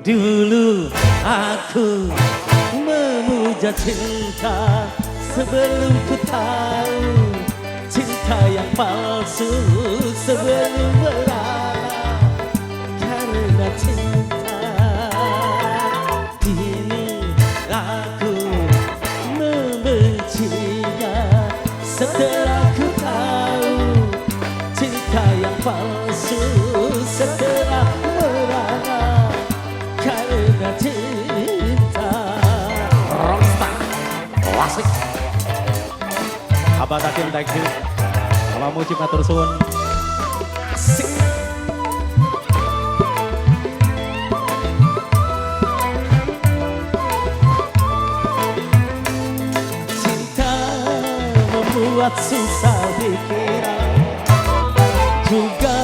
Dulu aku memuja cinta sebelum ku tahu cinta yang palsu sebelum berana karena cinta. Kini aku membencinya setelah ku tahu cinta yang palsu setelah berana karena cinta. Rockstar klasik. Abah Takin, thank you. Kalau mucik matur suwun. Asik. Cinta membuat susah pikiran, juga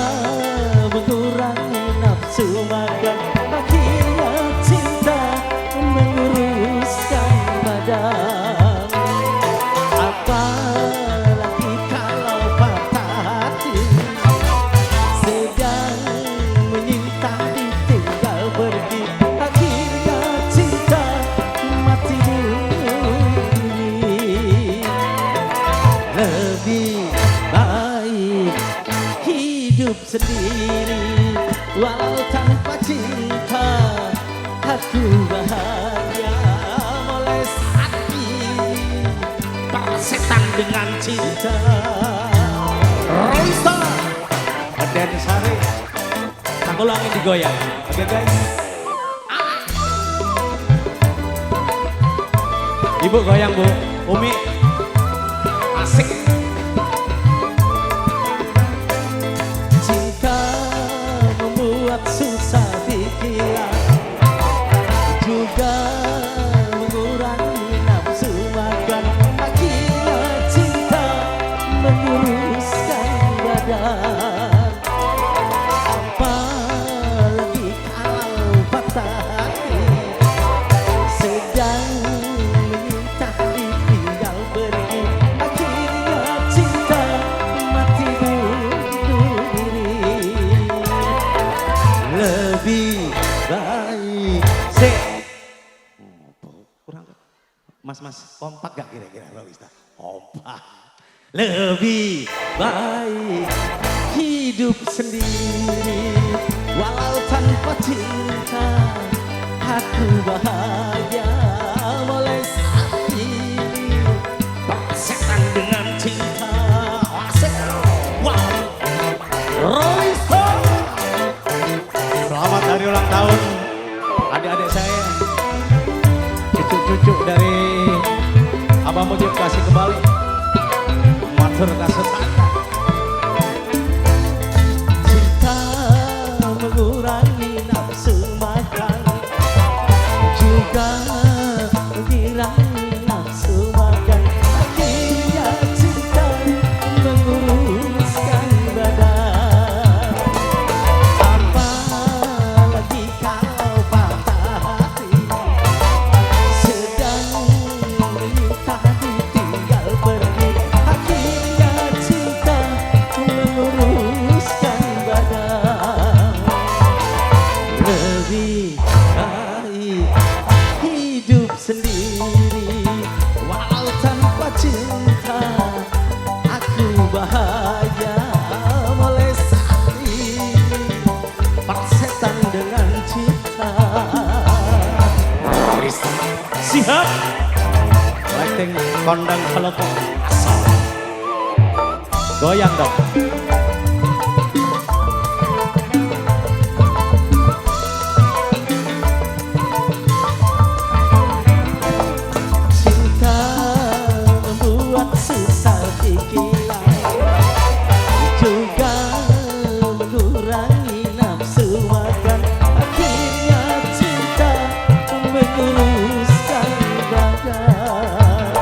mengurangi nafsu makan. Akhirnya cinta menguruskan badan. Apalagi kalau patah hati, sedang menyinta ditinggal pergi. Akhirnya cinta mati diri. Lebih baik hidup sendiri, walau tanpa cinta aku bahagia. Mulai saat ini persetan dengan cinta. Rockstar. Aden Sari, aku ulangin digoyang. Oke guys. Ibu goyang bu, Umi. Asik. Cinta membuat susah pikiran, juga mengurangi nafsu makan. Akhirnya cinta menguruskan badan. Apalagi kalau patah hati, sedang meminta ditinggal pergi. Akhirnya cinta mati bunuh diri. Lebih baik kurang mas kompak gak kira-kira Bang Ustaz? Kompak. Lebih baik hidup sendiri, walau tanpa cinta aku bahagia. Mulai saat ini persetan dengan cinta. Asik. Wow. Rolling Stone. Selamat hari ulang tahun adik-adik saya, cucu-cucu dari Abah Mujib kasih kembali. Matur kasetana. Cinta mengurangi nafsu makan, juga mengurangi nafsu makan. Akhirnya cinta menguruskan badan. Apalagi kalau patah hati, sedang meminta ditinggal pergi. Akhirnya cinta menguruskan badan. Lebih baik hidup sendiri, walau tanpa cinta aku bahagia. Mulai saat ini persetan dengan cinta. Siap lighting kondang kelepon goyang dong. Cinta membuat susah pikiran, juga mengurangi nafsu makan. Akhirnya cinta menguruskan badan.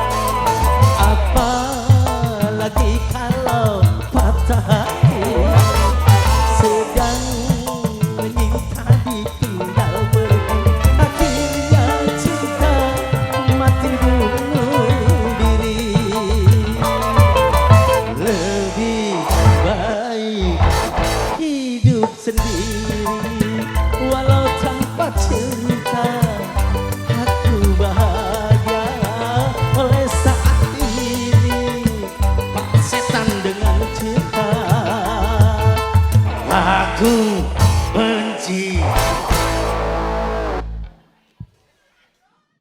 Apalagi kalau patah benci